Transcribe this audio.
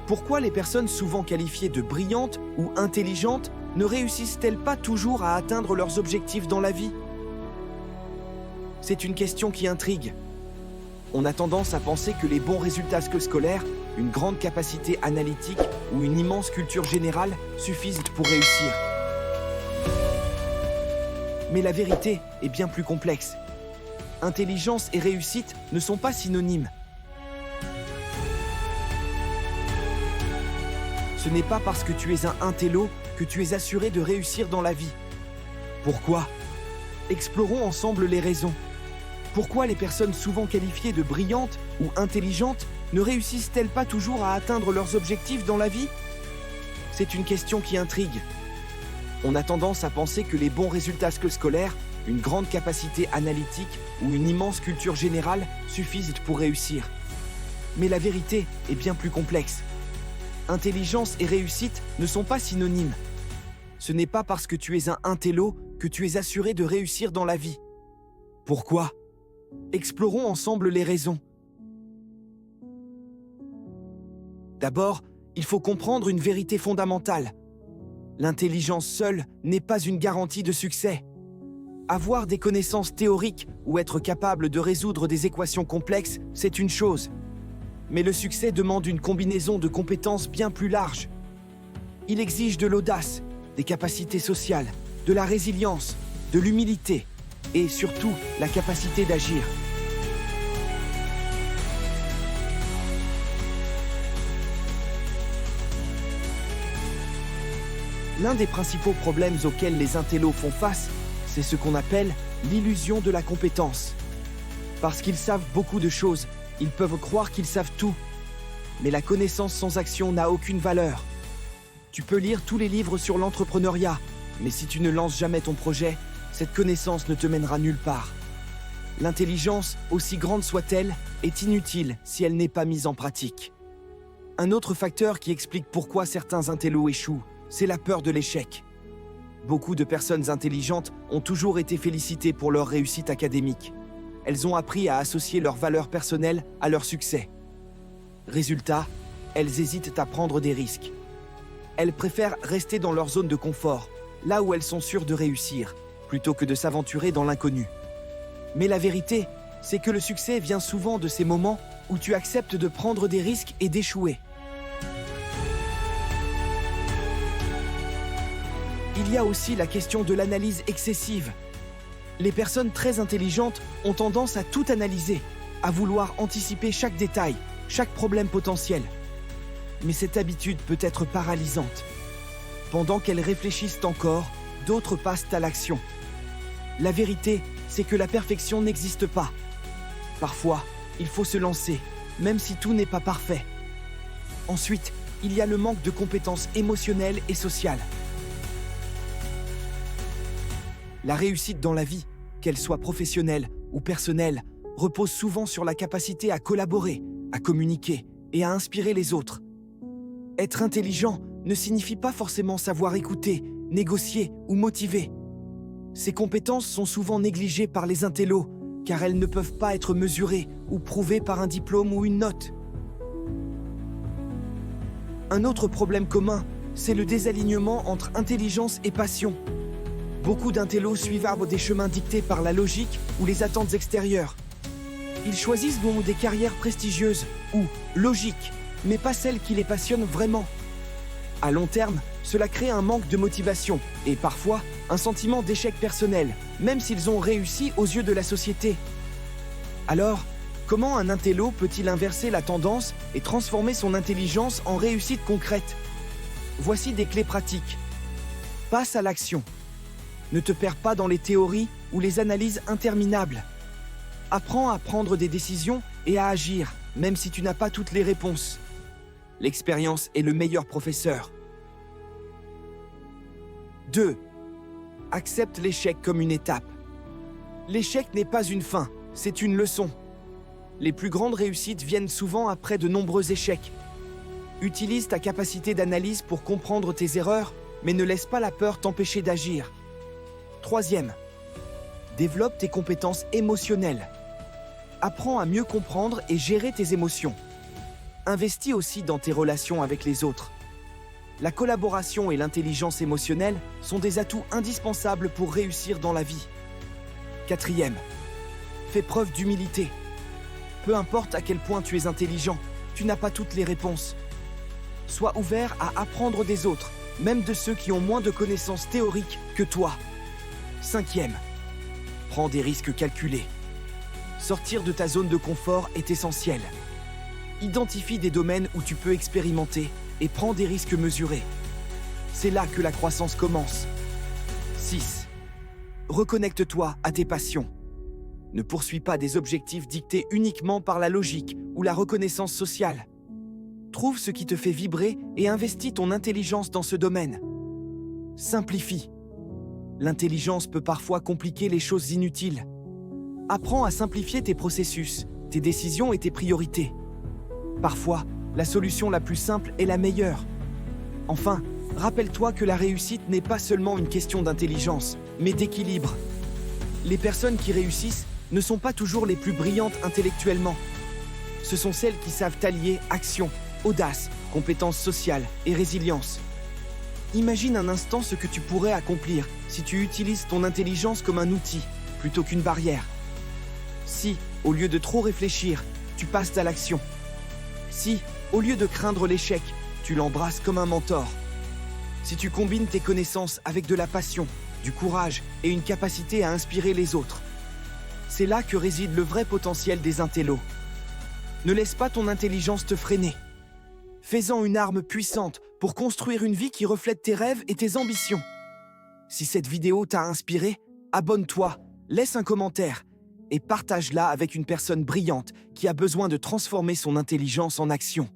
Pourquoi les personnes souvent qualifiées de brillantes ou intelligentes ne réussissent-elles pas toujours à atteindre leurs objectifs dans la vie? C'est une question qui intrigue. On a tendance à penser que les bons résultats scolaires, une grande capacité analytique ou une immense culture générale suffisent pour réussir. Mais la vérité est bien plus complexe. Intelligence et réussite ne sont pas synonymes. Ce n'est pas parce que tu es un intello que tu es assuré de réussir dans la vie. Pourquoi? Explorons ensemble les raisons. Pourquoi les personnes souvent qualifiées de brillantes ou intelligentes ne réussissent-elles pas toujours à atteindre leurs objectifs dans la vie? C'est une question qui intrigue. On a tendance à penser que les bons résultats scolaires, une grande capacité analytique ou une immense culture générale suffisent pour réussir. Mais la vérité est bien plus complexe. Intelligence et réussite ne sont pas synonymes. Ce n'est pas parce que tu es un intello que tu es assuré de réussir dans la vie. Pourquoi? Explorons ensemble les raisons. D'abord, il faut comprendre une vérité fondamentale. L'intelligence seule n'est pas une garantie de succès. Avoir des connaissances théoriques ou être capable de résoudre des équations complexes, c'est une chose. Mais le succès demande une combinaison de compétences bien plus large. Il exige de l'audace, des capacités sociales, de la résilience, de l'humilité et surtout la capacité d'agir. L'un des principaux problèmes auxquels les intellos font face, c'est ce qu'on appelle l'illusion de la compétence. Parce qu'ils savent beaucoup de choses, ils peuvent croire qu'ils savent tout. Mais la connaissance sans action n'a aucune valeur. Tu peux lire tous les livres sur l'entrepreneuriat, mais si tu ne lances jamais ton projet, cette connaissance ne te mènera nulle part. L'intelligence, aussi grande soit-elle, est inutile si elle n'est pas mise en pratique. Un autre facteur qui explique pourquoi certains intellos échouent, c'est la peur de l'échec. Beaucoup de personnes intelligentes ont toujours été félicitées pour leur réussite académique. Elles ont appris à associer leurs valeurs personnelles à leur succès. Résultat, elles hésitent à prendre des risques. Elles préfèrent rester dans leur zone de confort, là où elles sont sûres de réussir, plutôt que de s'aventurer dans l'inconnu. Mais la vérité, c'est que le succès vient souvent de ces moments où tu acceptes de prendre des risques et d'échouer. Il y a aussi la question de l'analyse excessive. Les personnes très intelligentes ont tendance à tout analyser, à vouloir anticiper chaque détail, chaque problème potentiel. Mais cette habitude peut être paralysante. Pendant qu'elles réfléchissent encore, d'autres passent à l'action. La vérité, c'est que la perfection n'existe pas. Parfois, il faut se lancer, même si tout n'est pas parfait. Ensuite, il y a le manque de compétences émotionnelles et sociales. La réussite dans la vie, qu'elle soit professionnelle ou personnelle, repose souvent sur la capacité à collaborer, à communiquer et à inspirer les autres. Être intelligent ne signifie pas forcément savoir écouter, négocier ou motiver. Ces compétences sont souvent négligées par les intellos, car elles ne peuvent pas être mesurées ou prouvées par un diplôme ou une note. Un autre problème commun, c'est le désalignement entre intelligence et passion. Beaucoup d'intellos suivent des chemins dictés par la logique ou les attentes extérieures. Ils choisissent donc des carrières prestigieuses ou logiques, mais pas celles qui les passionnent vraiment. À long terme, cela crée un manque de motivation et parfois un sentiment d'échec personnel, même s'ils ont réussi aux yeux de la société. Alors, comment un intello peut-il inverser la tendance et transformer son intelligence en réussite concrète? Voici des clés pratiques. Passe à l'action. Ne te perds pas dans les théories ou les analyses interminables. Apprends à prendre des décisions et à agir, même si tu n'as pas toutes les réponses. L'expérience est le meilleur professeur. 2. Accepte l'échec comme une étape. L'échec n'est pas une fin, c'est une leçon. Les plus grandes réussites viennent souvent après de nombreux échecs. Utilise ta capacité d'analyse pour comprendre tes erreurs, mais ne laisse pas la peur t'empêcher d'agir. 3. Développe tes compétences émotionnelles. Apprends à mieux comprendre et gérer tes émotions. Investis aussi dans tes relations avec les autres. La collaboration et l'intelligence émotionnelle sont des atouts indispensables pour réussir dans la vie. 4e, fais preuve d'humilité. Peu importe à quel point tu es intelligent, tu n'as pas toutes les réponses. Sois ouvert à apprendre des autres, même de ceux qui ont moins de connaissances théoriques que toi. 5e, prends des risques calculés. Sortir de ta zone de confort est essentiel. Identifie des domaines où tu peux expérimenter et prends des risques mesurés. C'est là que la croissance commence. 6. Reconnecte-toi à tes passions. Ne poursuis pas des objectifs dictés uniquement par la logique ou la reconnaissance sociale. Trouve ce qui te fait vibrer et investis ton intelligence dans ce domaine. Simplifie. L'intelligence peut parfois compliquer les choses inutiles. Apprends à simplifier tes processus, tes décisions et tes priorités. Parfois, la solution la plus simple est la meilleure. Enfin, rappelle-toi que la réussite n'est pas seulement une question d'intelligence, mais d'équilibre. Les personnes qui réussissent ne sont pas toujours les plus brillantes intellectuellement. Ce sont celles qui savent allier action, audace, compétences sociales et résilience. Imagine un instant ce que tu pourrais accomplir si tu utilises ton intelligence comme un outil, plutôt qu'une barrière. Si, au lieu de trop réfléchir, tu passes à l'action. Si, au lieu de craindre l'échec, tu l'embrasses comme un mentor. Si tu combines tes connaissances avec de la passion, du courage et une capacité à inspirer les autres. C'est là que réside le vrai potentiel des intellos. Ne laisse pas ton intelligence te freiner. Fais-en une arme puissante pour construire une vie qui reflète tes rêves et tes ambitions. Si cette vidéo t'a inspiré, abonne-toi, laisse un commentaire et partage-la avec une personne brillante qui a besoin de transformer son intelligence en action.